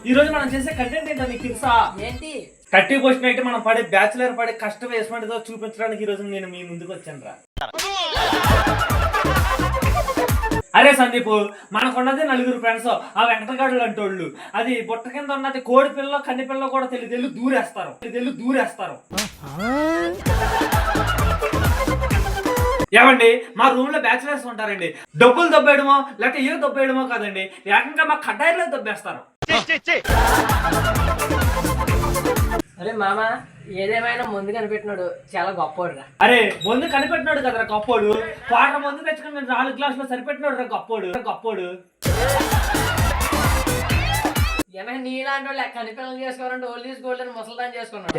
ఈ రోజు మనం చేసే కంటెంట్ ఏంటో నీకు తెలుసా? ఏంటి? 30 క్వశ్చన్ అయితే మనం పడే బ్యాచులర్ పడే కష్టం వేసుకుంటుందో చూపించడానికి ఈ రోజు నేను మీ ముందుకు వచ్చాను రా. అరే సందీప్, మనకున్నది 4 ఫ్రెండ్స్. ఆ వెంకటగాడులు అంటోళ్ళు అది బుట్ట కింద ఉన్నది కోడి పిల్ల కన్ని పిల్ల కూడా తెలియదు దూరేస్తారు. ఏమండి, మా రూమ్ లో బ్యాచులర్స్ ఉంటారండి. డబ్బులు దబ్బేయడమో లేకపోతే ఏ దబ్బేయడమో కాదండి, ఏకంగా మా కడ్డాయిలో దబ్బేస్తారు. అరే మామ, ఏదేమైనా ముందు కనిపెట్టినాడు చాలా గొప్పోడు రా. అరే ముందు కనిపెట్టినాడు కదరా గొప్పోడు. క్వార్టర్ ముందు తెచ్చుకుని 4 గ్లాసులు సరిపెట్టినాడు రా గొప్పోడు. ఏమైనా నీలాంటి వాళ్ళు కనిపెట్టలు చేసుకోవాలంటే ఓల్డ్ ఈజ్ గోల్డ్ అని ముసల్దాన్ చేసుకున్నాడు.